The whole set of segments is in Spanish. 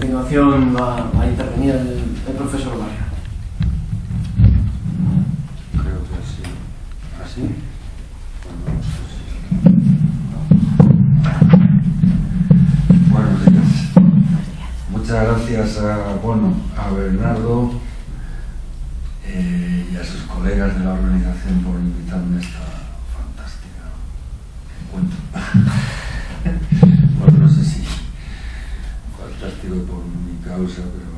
continuación va a intervenir el profesor Barrio. Creo que sí. ¿Así? Buenos días. Muchas gracias a Bernardo y a sus colegas de la organización por invitarme a esta fantástica encuentro. Bueno, no sé si fantástico por mi causa, pero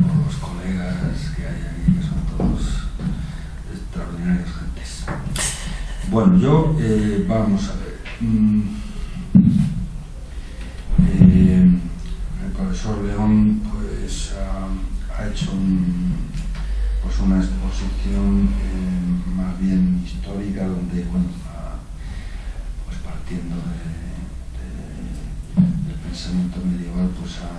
por los colegas que hay aquí, que son todos extraordinarios gentes. Bueno, vamos a ver. El profesor León pues ha hecho una exposición más bien histórica, donde pues partiendo del pensamiento medieval, pues ha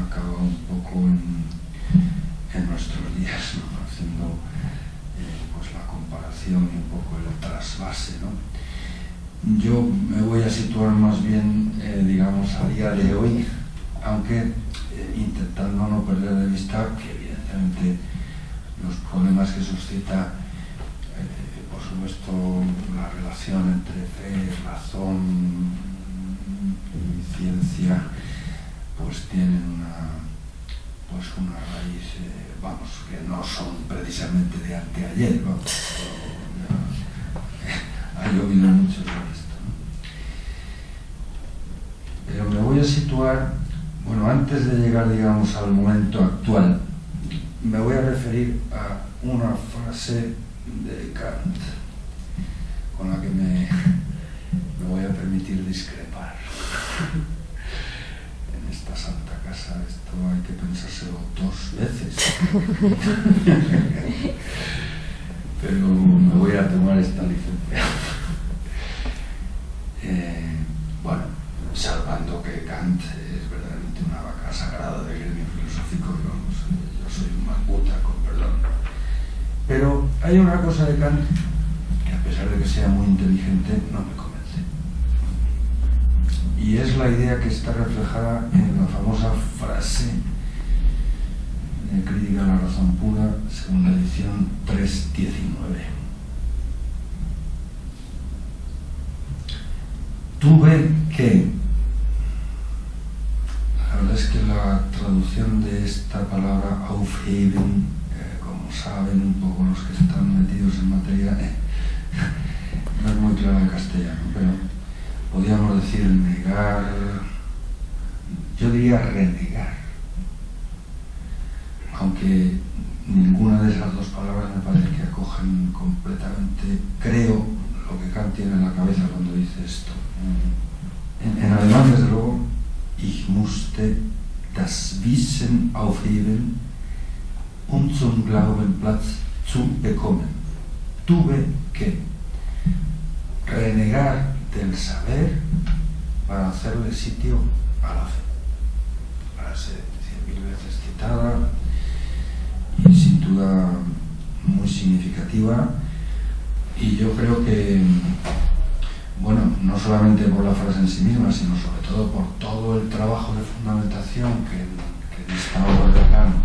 acabado un poco en nuestros días, ¿no? Haciendo pues la comparación y un poco el trasvase, ¿no? Yo me voy a situar más bien, digamos, a día de hoy, aunque intentando no perder de vista que evidentemente los problemas que suscita, por supuesto, la relación entre fe, razón y ciencia, pues tienen una raíz, que no son precisamente de anteayer, ¿no? Ha llovido mucho sobre esto, ¿no? Pero me voy a situar, antes de llegar, digamos, al momento actual, me voy a referir a una frase de Kant, con la que me voy a permitir discrepar. En esta santa casa esto hay que pensárselo 2 veces. Pero me voy a tomar esta licencia. Salvando que Kant es verdaderamente una vaca sagrada del gremio filosófico, yo soy un mambuta, con perdón. Pero hay una cosa de Kant que, a pesar de que sea muy inteligente, no me convence. Y es la idea que está reflejada en la famosa frase de Crítica a la razón pura, segunda edición 3.19. Tuve que... La verdad es que la traducción de esta palabra aufheben, como saben un poco los que están metidos en materia, no es muy clara en castellano, pero podríamos decir negar, yo diría renegar, aunque ninguna de esas dos palabras me parece que acogen completamente, creo, lo que Kant tiene en la cabeza cuando dice esto. En alemán, desde luego, ich musste das Wissen aufheben, zum Glauben Platz zu bekommen. Tuve que renegar del saber para hacerle sitio a la fe. Frase 100.000 veces citada y sin duda muy significativa, y yo creo que no solamente por la frase en sí misma, sino sobre todo por todo el trabajo de fundamentación que esta obra de Kant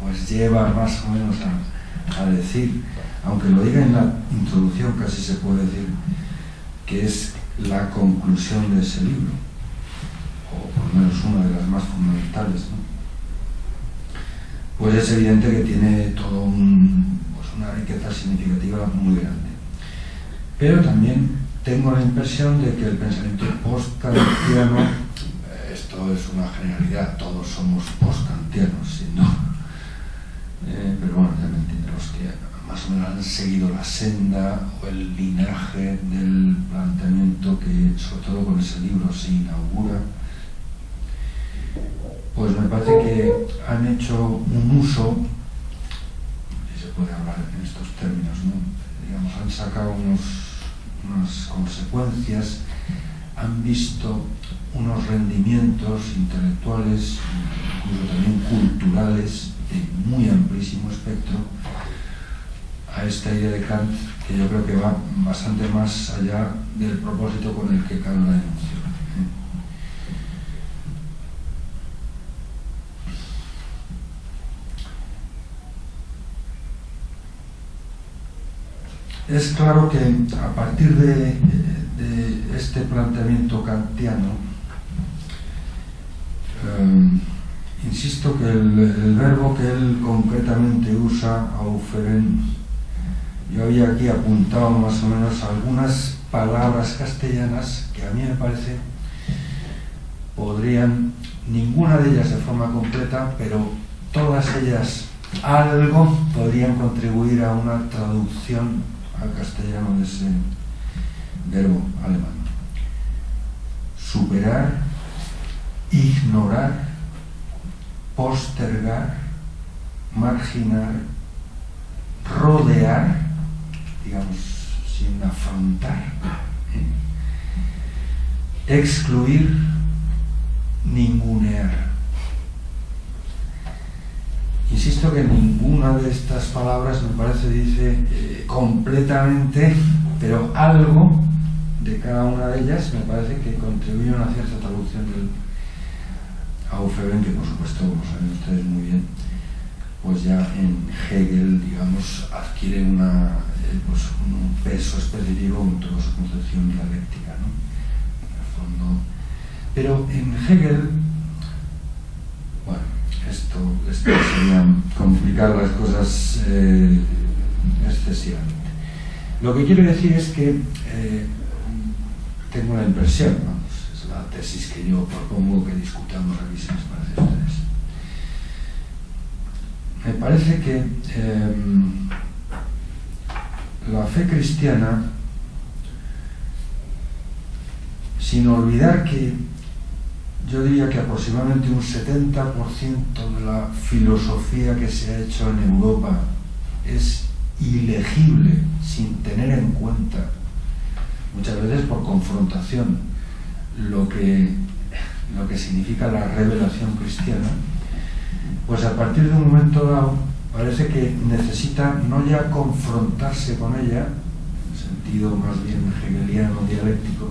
pues lleva más o menos a decir, aunque lo diga en la introducción, casi se puede decir que es la conclusión de ese libro, o por lo menos una de las más fundamentales, ¿no? Pues es evidente que tiene todo una riqueza significativa muy grande. Pero también tengo la impresión de que el pensamiento post-kantiano, esto es una generalidad, todos somos post-kantianos, sin duda, pero ya me entienden los que más o menos han seguido la senda o el linaje del planteamiento que, sobre todo con ese libro, se inaugura. Pues me parece que han hecho un uso, si se puede hablar en estos términos, ¿no? Digamos, han sacado unas consecuencias, han visto unos rendimientos intelectuales, incluso también culturales, de muy amplísimo espectro, a esta idea de Kant, que yo creo que va bastante más allá del propósito con el que Kant la enunció. es claro que a partir de este planteamiento kantiano, insisto que el verbo que él concretamente usa, auferen, yo había aquí apuntado más o menos algunas palabras castellanas que a mí me parece podrían, ninguna de ellas de forma completa, pero todas ellas algo podrían contribuir a una traducción al castellano de ese verbo alemán. Superar, ignorar, postergar, marginar, rodear, digamos, sin afrontar, excluir, ningunear. Insisto que ninguna de estas palabras me parece dice completamente, pero algo de cada una de ellas me parece que contribuye a una cierta traducción del auferen, que por supuesto, como saben ustedes muy bien, pues ya en Hegel, digamos, adquiere pues un peso específico en toda su concepción dialéctica, ¿no? En el fondo. Pero en Hegel, bueno, esto sería complicar las cosas excesivamente. Lo que quiero decir es que tengo la impresión, vamos, es la tesis que yo propongo que discutamos aquí, si les parece a ustedes. Me parece que la fe cristiana, sin olvidar que yo diría que aproximadamente un 70% de la filosofía que se ha hecho en Europa es ilegible, sin tener en cuenta, muchas veces por confrontación, lo que significa la revelación cristiana, pues a partir de un momento dado parece que necesita no ya confrontarse con ella, en sentido más bien hegeliano, dialéctico,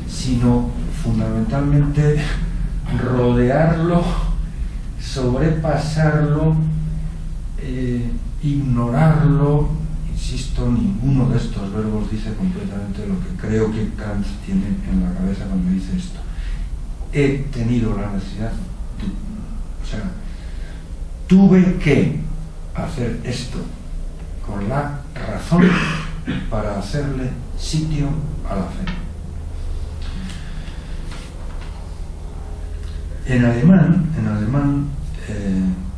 sino fundamentalmente rodearlo, sobrepasarlo, ignorarlo. Insisto, ninguno de estos verbos dice completamente lo que creo que Kant tiene en la cabeza cuando dice esto. He tenido la necesidad, o sea, tuve que hacer esto con la razón para hacerle sitio a la fe. En alemán,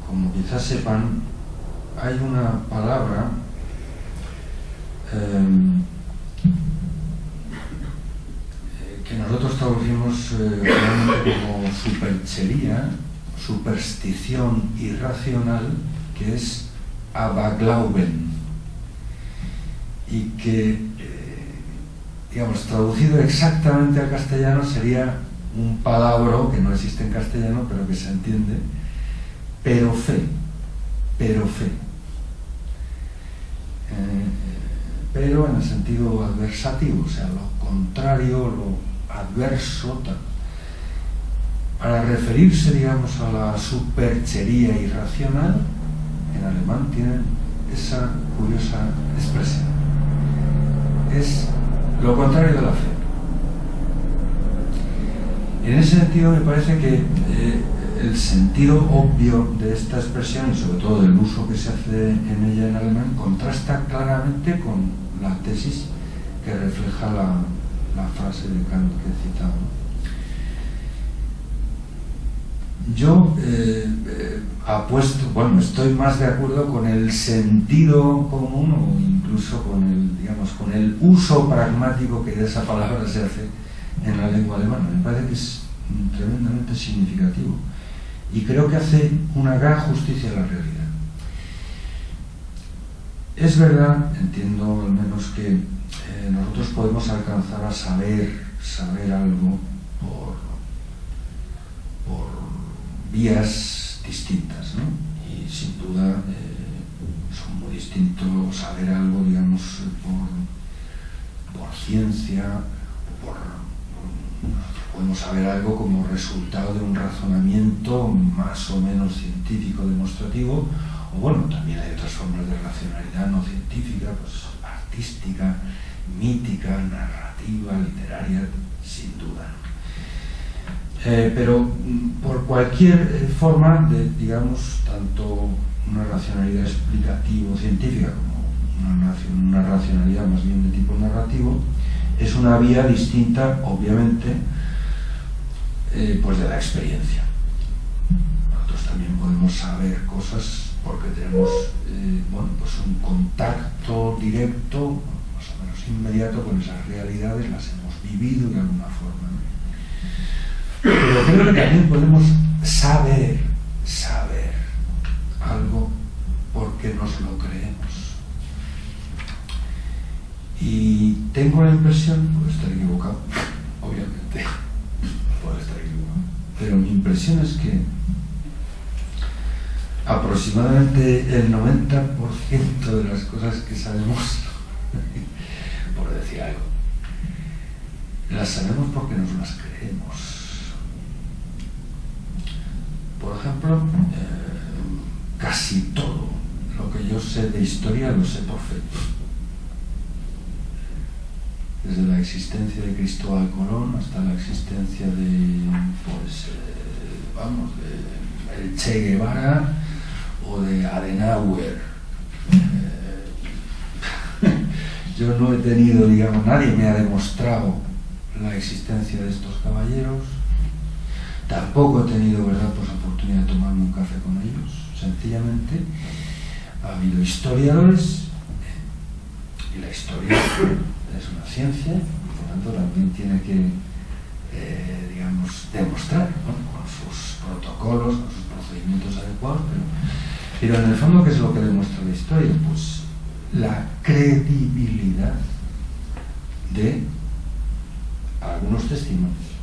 como quizás sepan, hay una palabra que nosotros traducimos realmente como superchería, superstición irracional, que es Aberglauben, y que, digamos, traducido exactamente al castellano sería un palabra que no existe en castellano, pero que se entiende, pero fe, pero en el sentido adversativo, o sea, lo contrario, lo adverso, para referirse, digamos, a la superchería irracional. En alemán tienen esa curiosa expresión, es lo contrario de la fe. En ese sentido me parece que el sentido obvio de esta expresión, y sobre todo del uso que se hace en ella en alemán, contrasta claramente con la tesis que refleja la frase de Kant que he citado. Yo apuesto, bueno, estoy más de acuerdo con el sentido común, o incluso con el uso pragmático que de esa palabra se hace en la lengua alemana. Me parece que es tremendamente significativo y creo que hace una gran justicia a la realidad. Es verdad, entiendo al menos que nosotros podemos alcanzar a saber algo por vías distintas, ¿no? Y sin duda son muy distintos saber algo, digamos, por ciencia, podemos saber algo como resultado de un razonamiento más o menos científico demostrativo, o bueno, también hay otras formas de racionalidad no científica, pues artística, mítica, narrativa, literaria, sin duda. Pero por cualquier forma de, digamos, tanto una racionalidad explicativo-científica como una racionalidad más bien de tipo narrativo, es una vía distinta, obviamente, pues de la experiencia. Nosotros también podemos saber cosas porque tenemos bueno, pues un contacto directo, más o menos inmediato, con esas realidades, las hemos vivido de alguna forma, ¿no? Pero creo que también podemos saber algo porque nos lo creemos. Y tengo la impresión, puedo estar equivocado, obviamente, puedo estar equivocado, pero mi impresión es que aproximadamente el 90% de las cosas que sabemos, por decir algo, las sabemos porque nos las creemos. Por ejemplo, casi todo lo que yo sé de historia lo sé por fe. Desde la existencia de Cristóbal Colón hasta la existencia de, pues, de el Che Guevara o de Adenauer. Yo no he tenido, digamos, nadie me ha demostrado la existencia de estos caballeros. Tampoco he tenido, ¿verdad?, pues oportunidad de tomarme un café con ellos. Sencillamente ha habido historiadores y la historia es una ciencia y por tanto también tiene que, digamos, demostrar, ¿no?, con sus protocolos, con sus procedimientos adecuados, pero en el fondo, ¿qué es lo que demuestra la historia? Pues la credibilidad de algunos testimonios.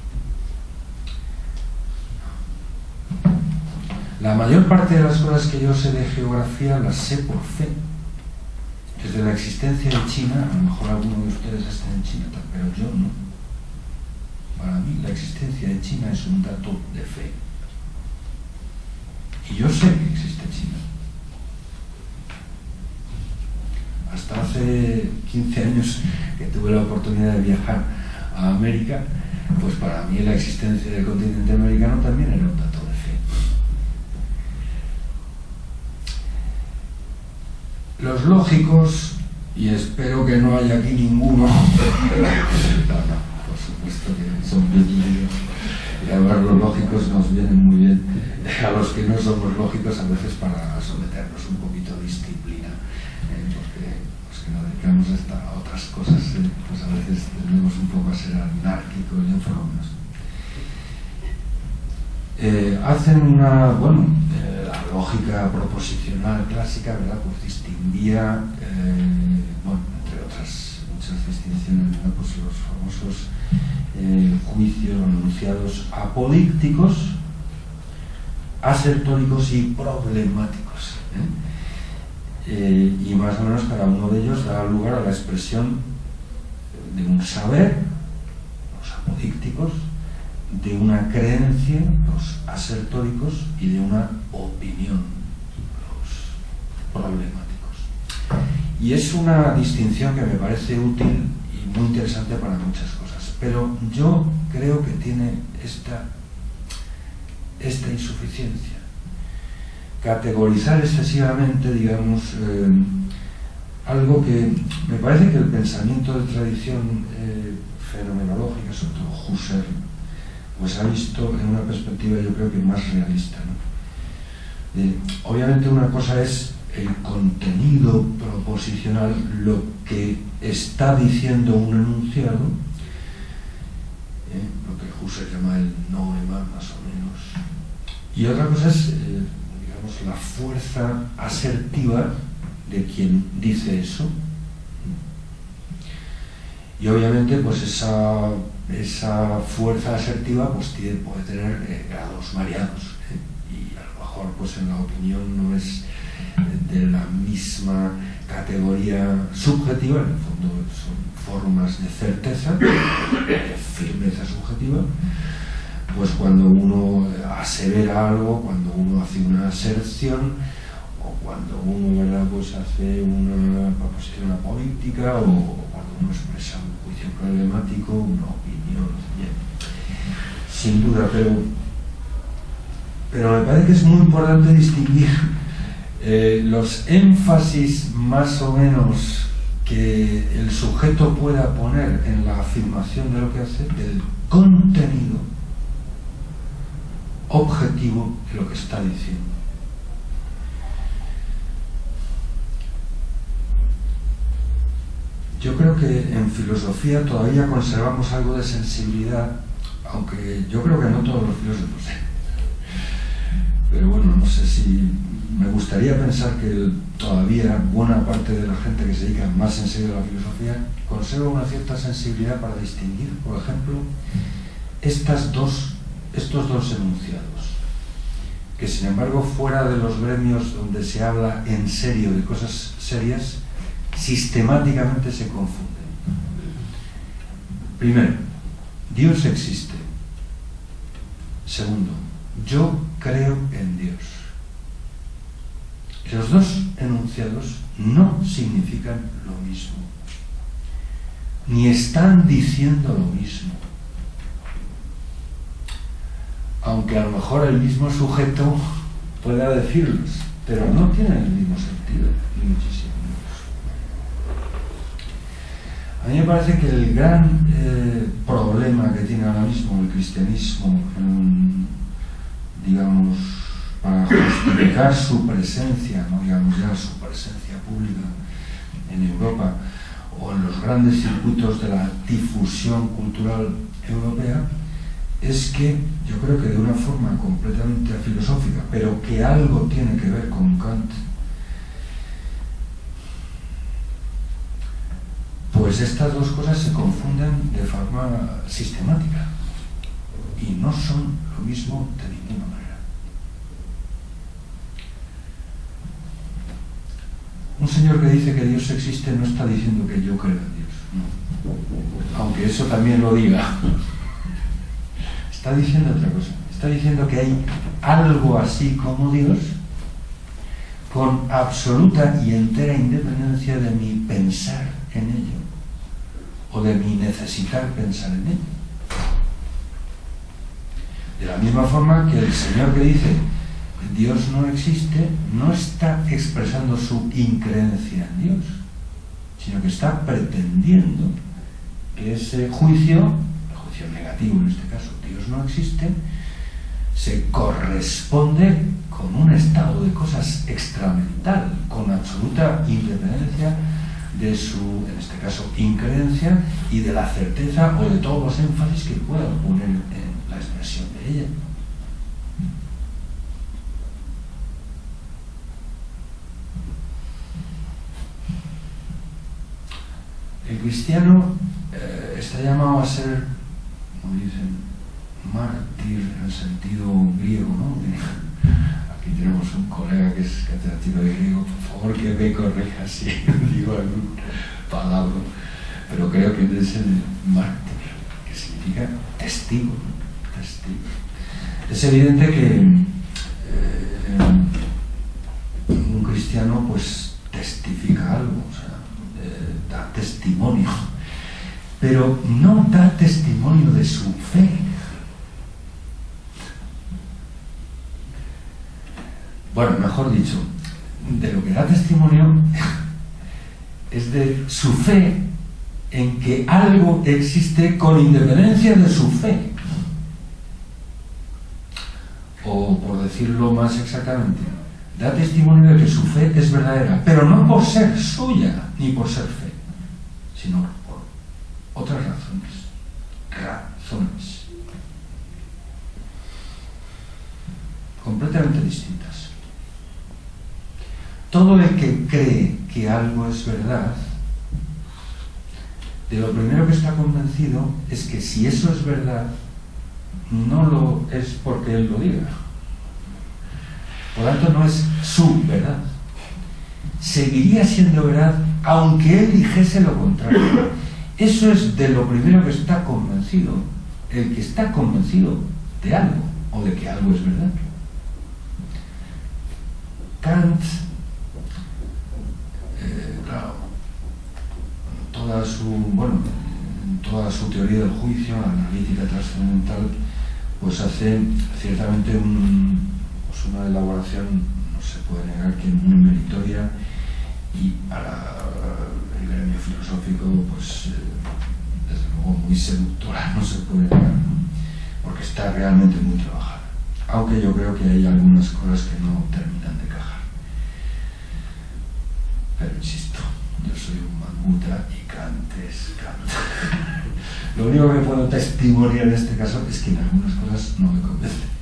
La mayor parte de las cosas que yo sé de geografía las sé por fe. Desde la existencia de China, a lo mejor alguno de ustedes está en China, pero yo no. Para mí la existencia de China es un dato de fe. Y yo sé que existe China. Hasta hace 15 años que tuve la oportunidad de viajar a América, pues para mí la existencia del continente americano también era un dato de fe. Los lógicos, y espero que no haya aquí ninguno, no, por supuesto que son bienvenidos, y además los lógicos nos vienen muy bien a los que no somos lógicos a veces para someternos un poquito a disciplina, porque los que nos dedicamos a otras cosas, pues a veces tendemos un poco a ser anárquicos y enfermos. Hacen una, bueno, la lógica proposicional clásica, ¿verdad?, pues distinguía, bueno, entre otras muchas distinciones, ¿verdad?, pues los famosos juicios o enunciados apodícticos, asertóricos y problemáticos, y más o menos cada uno de ellos da lugar a la expresión de un saber, los apodícticos, de una creencia, los asertóricos, y de una opinión, los problemáticos. Y es una distinción que me parece útil y muy interesante para muchas cosas, pero yo creo que tiene esta insuficiencia. Categorizar excesivamente, digamos, algo que me parece que el pensamiento de tradición fenomenológica, sobre todo Husserl, pues ha visto en una perspectiva, yo creo que más realista, ¿no? Obviamente una cosa es el contenido proposicional, lo que está diciendo un enunciado, lo que Husserl llama el noema, más o menos, y otra cosa es, digamos, la fuerza asertiva de quien dice eso. Y obviamente pues esa fuerza asertiva pues puede tener grados variados, y a lo mejor pues en la opinión no es de la misma categoría subjetiva, en el fondo son formas de certeza, de firmeza subjetiva, pues cuando uno asevera algo, cuando uno hace una aserción o cuando uno, ¿verdad?, pues hace una proposición política, o cuando uno expresa un juicio problemático, una opinión, bien. Sin duda, pero me parece que es muy importante distinguir los énfasis más o menos que el sujeto pueda poner en la afirmación de lo que hace del contenido objetivo de lo que está diciendo. Yo creo que en filosofía todavía conservamos algo de sensibilidad, aunque yo creo que no todos los filósofos. Pero bueno, no sé si... Me gustaría pensar que todavía buena parte de la gente que se dedica más en serio a la filosofía conserva una cierta sensibilidad para distinguir, por ejemplo, estos dos enunciados, que sin embargo fuera de los gremios donde se habla en serio de cosas serias, sistemáticamente se confunden. Primero, Dios existe. Segundo, yo creo en Dios. Los dos enunciados no significan lo mismo, ni están diciendo lo mismo, aunque a lo mejor el mismo sujeto pueda decirlos, pero no tienen el mismo sentido, ni muchísimo menos. A mí me parece que el gran problema que tiene ahora mismo el cristianismo, digamos, para justificar su presencia, no digamos ya su presencia pública en Europa o en los grandes circuitos de la difusión cultural europea, es que yo creo que de una forma completamente filosófica, pero que algo tiene que ver con Kant, pues estas dos cosas se confunden de forma sistemática y no son lo mismo de ninguna manera. Un señor que dice que Dios existe no está diciendo que yo creo en Dios, no. Aunque eso también lo diga. Está diciendo otra cosa. Está diciendo que hay algo así como Dios, con absoluta y entera independencia de mi pensar en ello, o de mi necesitar pensar en ello. De la misma forma que el señor que dice Dios no existe, no está expresando su increencia en Dios, sino que está pretendiendo que ese juicio, el juicio negativo en este caso, Dios no existe, se corresponde con un estado de cosas extramental, con absoluta independencia de su, en este caso, increencia y de la certeza o de todos los énfasis que puedan poner en la expresión de ella. El cristiano está llamado a ser, como dicen, mártir en el sentido griego, ¿no? Aquí tenemos un colega que es catedrático de griego, por favor que me corrija si digo algún palabra, pero creo que es el mártir, que significa testigo, ¿no? Testigo. Es evidente que un cristiano pues testifica algo, o sea, da testimonio, pero no da testimonio de su fe. Bueno, mejor dicho, de lo que da testimonio es de su fe en que algo existe con independencia de su fe. O, por decirlo más exactamente, da testimonio de que su fe es verdadera, pero no por ser suya ni por ser fe, sino por otras razones. Completamente distintas. Todo el que cree que algo es verdad, de lo primero que está convencido es que si eso es verdad, no lo es porque él lo diga. Por lo tanto, no es su verdad. Seguiría siendo verdad aunque él dijese lo contrario. Eso es de lo primero que está convencido, el que está convencido de algo o de que algo es verdad. Kant toda su teoría del juicio, la analítica trascendental, pues hace ciertamente una elaboración, no se puede negar que muy meritoria, y para el gremio filosófico, pues desde luego muy seductora, no se puede negar, ¿no? Porque está realmente muy trabajada, aunque yo creo que hay algunas cosas que no terminan de cajar. Pero insisto, yo soy un mamuta y Kant es Kant. Lo único que puedo testimoniar en este caso es que en algunas cosas no me convencen.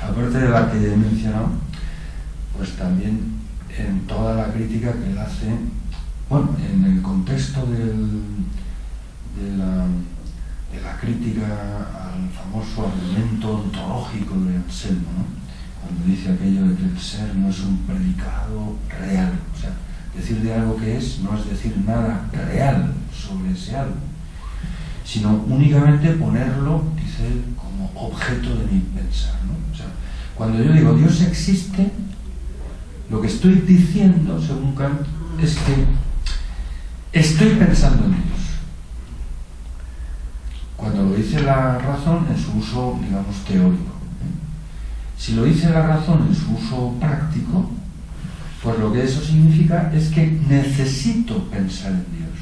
Aparte de la que he mencionado, pues también en toda la crítica que él hace, bueno, en el contexto de la crítica al famoso argumento ontológico de Anselmo, ¿no? Cuando dice aquello de que el ser no es un predicado real, o sea, decir de algo que es no es decir nada real sobre ese algo, sino únicamente ponerlo, dice él, como objeto de mi pensar, ¿no? O sea, cuando yo digo Dios existe, lo que estoy diciendo, según Kant, es que estoy pensando en Dios. Cuando lo dice la razón en su uso, digamos, teórico. Si lo dice la razón en su uso práctico, pues lo que eso significa es que necesito pensar en Dios.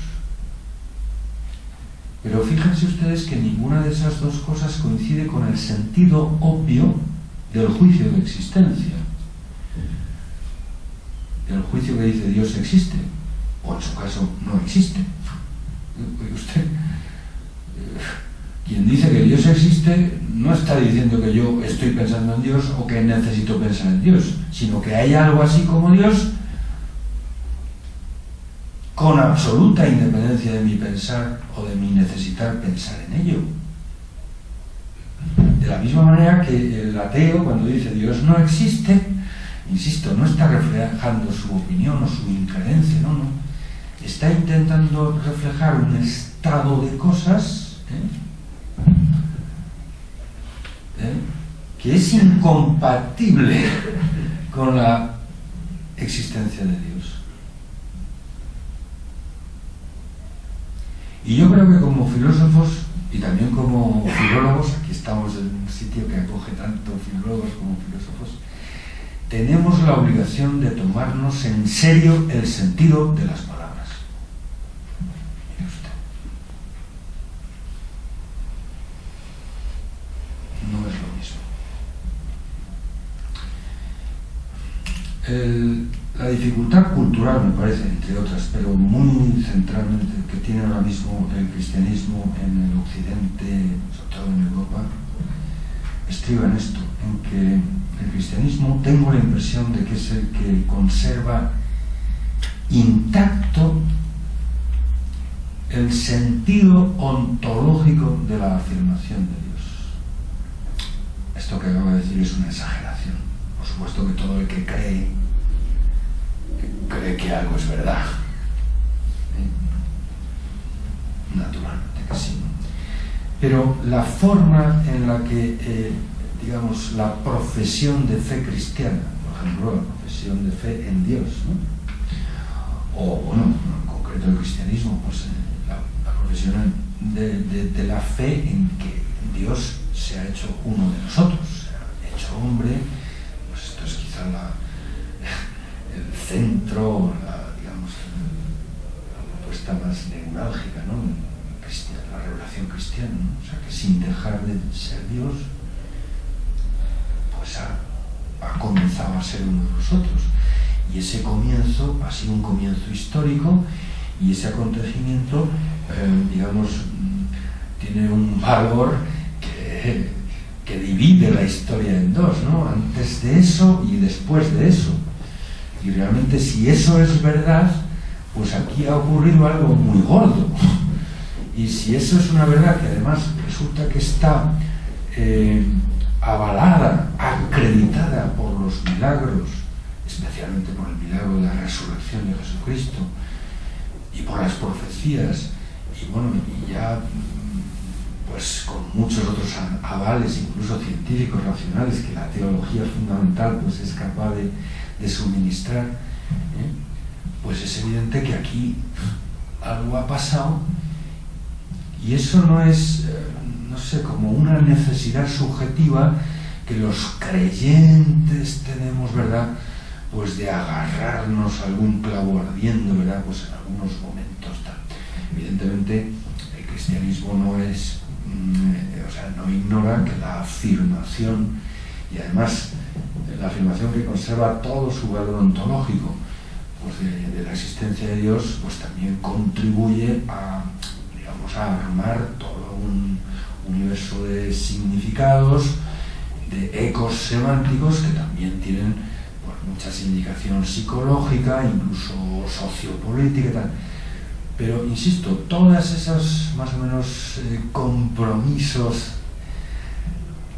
Pero fíjense ustedes que ninguna de esas dos cosas coincide con el sentido obvio del juicio de existencia. El juicio que dice Dios existe, o en su caso no existe. Usted, quien dice que Dios existe no está diciendo que yo estoy pensando en Dios o que necesito pensar en Dios, sino que hay algo así como Dios con absoluta independencia de mi pensar o de mi necesitar pensar en ello. De la misma manera que el ateo, cuando dice Dios no existe, insisto, no está reflejando su opinión o su increencia, no. Está intentando reflejar un estado de cosas que es incompatible con la existencia de Dios. Y yo creo que como filósofos y también como filólogos, aquí estamos en un sitio que acoge tanto filólogos como filósofos, tenemos la obligación de tomarnos en serio el sentido de las palabras. Mire usted. No es lo mismo. La dificultad cultural, me parece, entre otras, pero muy centralmente, que tiene ahora mismo el cristianismo en el occidente, sobre todo en Europa, estriba en esto, en que el cristianismo, tengo la impresión de que es el que conserva intacto el sentido ontológico de la afirmación de Dios. Esto que acabo de decir es una exageración. Por supuesto que todo el que cree que algo es verdad. Naturalmente que sí. Pero la forma en la que, digamos, la profesión de fe cristiana, por ejemplo, la profesión de fe en Dios, ¿no? O, bueno, en concreto el cristianismo, pues la profesión de la fe en que Dios se ha hecho uno de nosotros, se ha hecho hombre, pues esto es quizá el centro, digamos, la propuesta más neurálgica, ¿no? La revelación cristiana, ¿no? O sea, que sin dejar de ser Dios, pues ha comenzado a ser uno de nosotros. Y ese comienzo ha sido un comienzo histórico, y ese acontecimiento, digamos, tiene un valor que divide la historia en dos, ¿no? Antes de eso y después de eso. Y realmente, si eso es verdad, pues aquí ha ocurrido algo muy gordo. Y si eso es una verdad que además resulta que está avalada, acreditada por los milagros, especialmente por el milagro de la resurrección de Jesucristo y por las profecías, y bueno, y ya pues con muchos otros avales, incluso científicos racionales, que la teología fundamental pues es capaz de suministrar, pues es evidente que aquí algo ha pasado, y eso no es, no sé, como una necesidad subjetiva que los creyentes tenemos, ¿verdad?, pues de agarrarnos a algún clavo ardiendo, ¿verdad?, pues en algunos momentos tal. Evidentemente el cristianismo no es, o sea, no ignora que la afirmación, y además la afirmación que conserva todo su valor ontológico, pues de la existencia de Dios, pues también contribuye a, digamos, a armar todo un universo de significados, de ecos semánticos que también tienen pues mucha significación psicológica, incluso sociopolítica y tal. Pero insisto, todas esas más o menos compromisos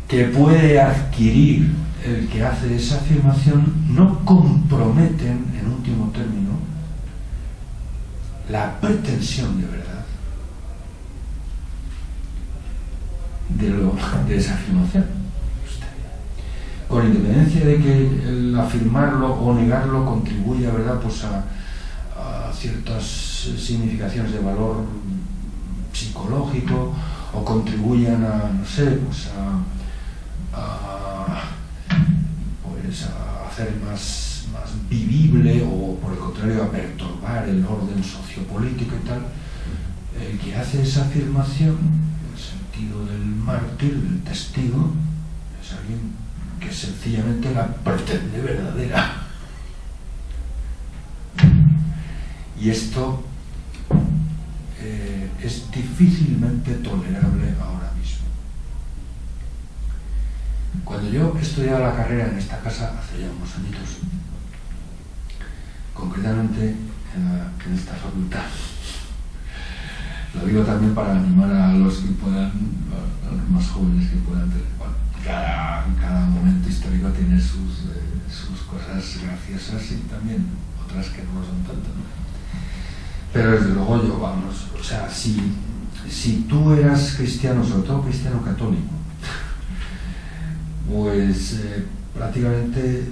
que puede adquirir el que hace esa afirmación no comprometen, en último término, la pretensión de verdad de esa afirmación. Con independencia de que el afirmarlo o negarlo contribuya, ¿verdad?, pues a ciertas significaciones de valor psicológico, o contribuyan a, no sé, pues a hacer más vivible, o por el contrario a perturbar el orden sociopolítico y tal. El que hace esa afirmación, en el sentido del mártir, del testigo, es alguien que sencillamente la pretende verdadera. Y esto es difícilmente tolerable ahora mismo. Cuando yo estudiaba la carrera en esta casa, hace ya unos añitos, concretamente en esta facultad, lo digo también para animar a los que puedan, a los más jóvenes que puedan tener, bueno, cada momento histórico tiene sus cosas graciosas y también otras que no lo son tanto, ¿no? Pero desde luego yo, vamos, o sea, si tú eras cristiano, sobre todo cristiano católico, pues prácticamente,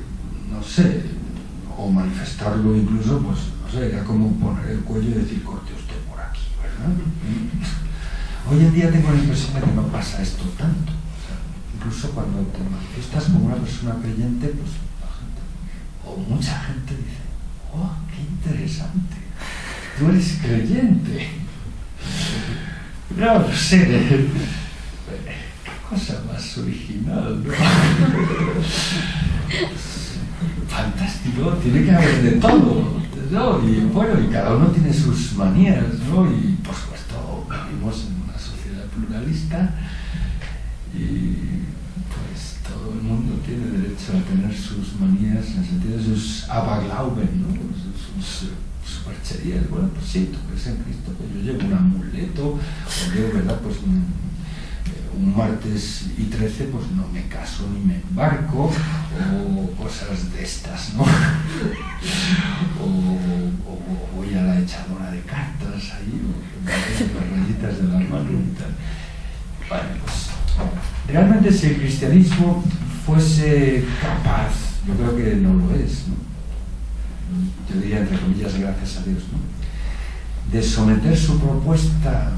no sé, o manifestarlo incluso, pues no sé, era como poner el cuello y decir, corte usted por aquí, ¿verdad? Hoy en día tengo la impresión de que no pasa esto tanto. O sea, incluso cuando te manifiestas como una persona creyente, pues la gente, o mucha gente dice, oh, qué interesante, tú eres creyente. No lo sé, qué cosa más original, ¿no? Fantástico, tiene que haber de todo, ¿no? Y bueno, y cada uno tiene sus manías, ¿no? Y por supuesto vivimos en una sociedad pluralista y pues todo el mundo tiene derecho a tener sus manías en el sentido de sus Aberglauben, ¿no? Sus supercherías. Bueno, pues sí, tú crees en Cristo, pues yo llevo un amuleto, o llevo, ¿verdad?, pues un martes y 13, pues no me caso ni me embarco, o cosas de estas, ¿no? o voy a la echadora de cartas ahí, o las rayitas de las manos y tal. Bueno, pues realmente si el cristianismo fuese capaz, yo creo que no lo es, ¿no? Yo diría entre comillas gracias a Dios, ¿no?, de someter su propuesta,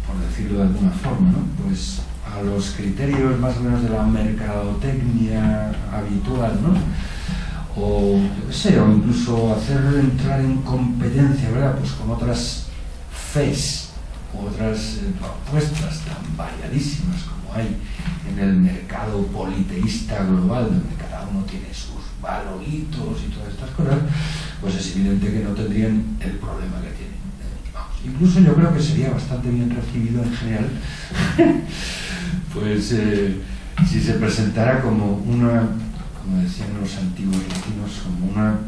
por decirlo de alguna forma, ¿no?, pues a los criterios más o menos de la mercadotecnia habitual, ¿no?, o yo qué sé, o incluso hacer entrar en competencia, ¿verdad?, pues con otras fes, otras propuestas tan variadísimas como hay en el mercado politeísta global, donde cada uno tiene sus valoritos y todas estas cosas, pues es evidente que no tendrían el problema que tienen. Vamos, incluso yo creo que sería bastante bien recibido en general pues si se presentara como una, como decían los antiguos latinos, como una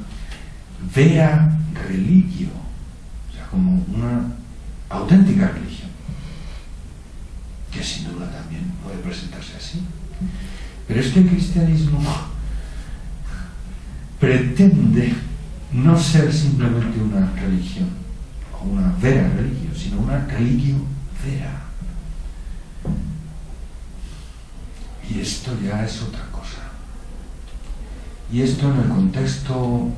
vera religio, o sea, como una auténtica religión, que sin duda también puede presentarse así. Pero es que el cristianismo pretende no ser simplemente una religión o una vera religio, sino una religio vera. Y esto ya es otra cosa. Y esto en el contexto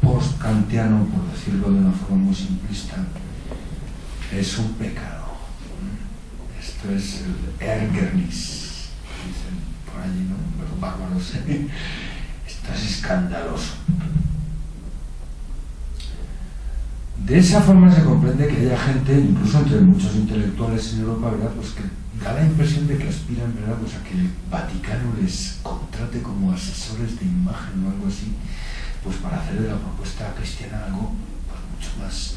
post-kantiano, por decirlo de una forma muy simplista, es un pecado. Esto es el Ärgernis, dicen por allí, ¿no? Los bárbaros. Esto es escandaloso. De esa forma se comprende que haya gente, incluso entre muchos intelectuales en Europa, ¿verdad?, pues que da la impresión de que aspiran, ¿verdad?, pues a que el Vaticano les contrate como asesores de imagen o algo así, pues para hacer de la propuesta cristiana algo pues mucho más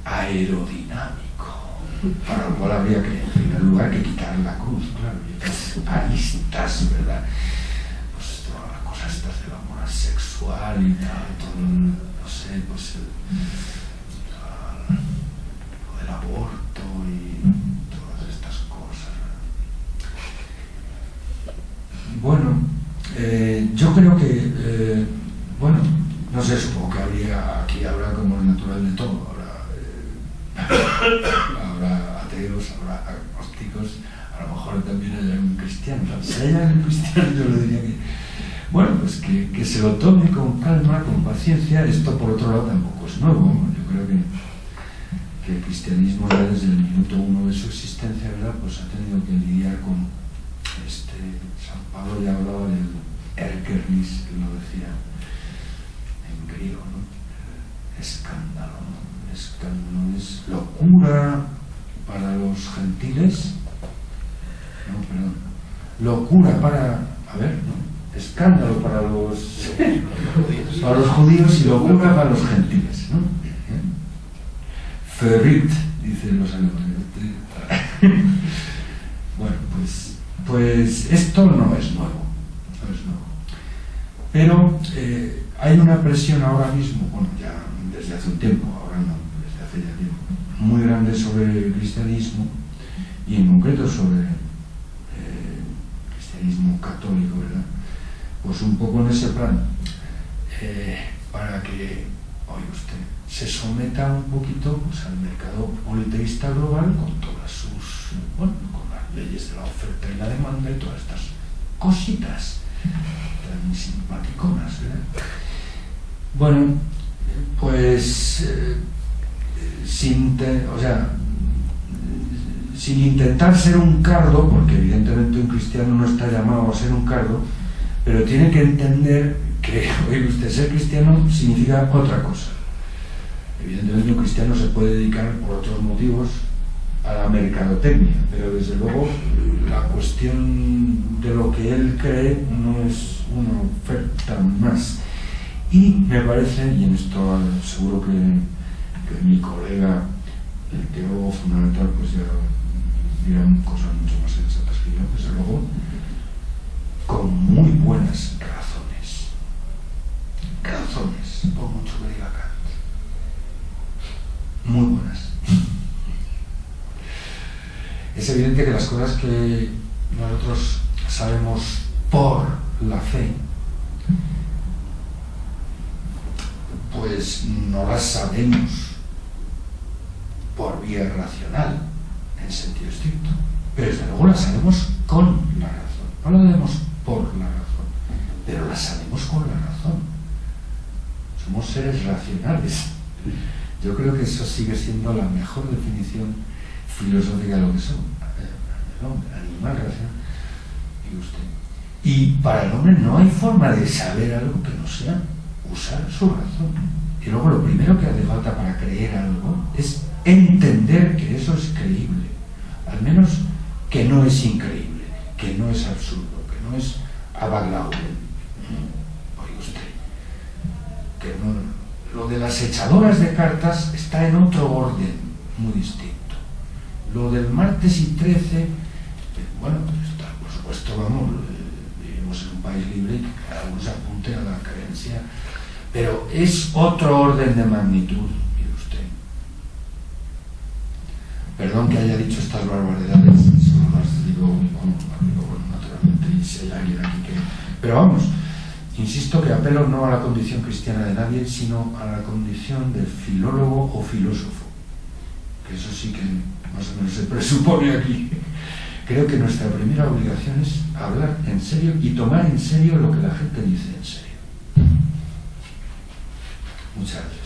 aerodinámico, para lo cual habría que, en primer lugar, que quitar la cruz, claro, y otras aristas, ¿verdad?, pues todas las cosas estas del amor sexual y tal, todo, no sé, pues lo del aborto y todas estas cosas. Bueno, yo creo que, bueno, no sé, supongo que aquí habrá como es natural de todo, habrá ateos, habrá agnósticos, a lo mejor también hay algún cristiano. Si hay algún cristiano, yo le diría que, bueno, pues que se lo tome con calma, con paciencia. Esto, por otro lado, tampoco es nuevo. Yo creo que el cristianismo ya desde el minuto uno de su existencia, ¿verdad?, pues ha tenido que lidiar con San Pablo ya hablaba del Ärgernis, que lo decía en griego, ¿no? Escándalo, ¿no? Escándalo es locura para los gentiles, no, perdón, locura para, a ver, ¿no?, escándalo para los judíos y locura para los gentiles, ¿no? Verrückt, dicen los alemanes. Bueno, pues esto no es nuevo, pero hay una presión ahora mismo, bueno, ya desde hace un tiempo, ahora no, desde hace ya tiempo, muy grande sobre el cristianismo y en concreto sobre el cristianismo católico, ¿verdad? Pues un poco en ese plan, para que, oye usted, se someta un poquito pues al mercado politeísta global con todas sus, bueno, con las leyes de la oferta y la demanda y todas estas cositas tan simpaticonas, ¿verdad? Bueno, pues sin intentar ser un cardo, porque evidentemente un cristiano no está llamado a ser un cardo, pero tiene que entender que, oye usted, ser cristiano significa otra cosa. Evidentemente un cristiano se puede dedicar por otros motivos a la mercadotecnia, pero desde luego la cuestión de lo que él cree no es una oferta más. Y me parece, y en esto seguro que mi colega, el teólogo fundamental, pues ya dirán cosas mucho más sensatas que yo, desde luego, con muy buenas razones, por mucho que diga Kant, muy buenas. Es evidente que las cosas que nosotros sabemos por la fe, pues no las sabemos por vía racional, en sentido estricto, pero desde luego las sabemos con la razón. No las sabemos por la razón, pero las sabemos con la razón. Somos seres racionales. Yo creo que eso sigue siendo la mejor definición filosófica de lo que somos. El hombre, animal racional, y usted. Y para el hombre no hay forma de saber algo que no sea usar su razón. Y luego lo primero que hace falta para creer algo es entender que eso es creíble. Al menos que no es increíble, que no es absurdo, que no es avaglable. Oye usted, que no, lo de las echadoras de cartas está en otro orden muy distinto. Lo del martes y 13, bueno, está, por supuesto, vamos, vivimos en un país libre y que cada uno se apunte a la creencia, pero es otro orden de magnitud, mire usted. Perdón que haya dicho estas barbaridades, solo las digo, bueno, naturalmente, y si hay alguien aquí que... Pero vamos, insisto que apelo no a la condición cristiana de nadie, sino a la condición de filólogo o filósofo, que eso sí que más o menos se presupone aquí. Creo que nuestra primera obligación es hablar en serio y tomar en serio lo que la gente dice en serio. Muchas gracias.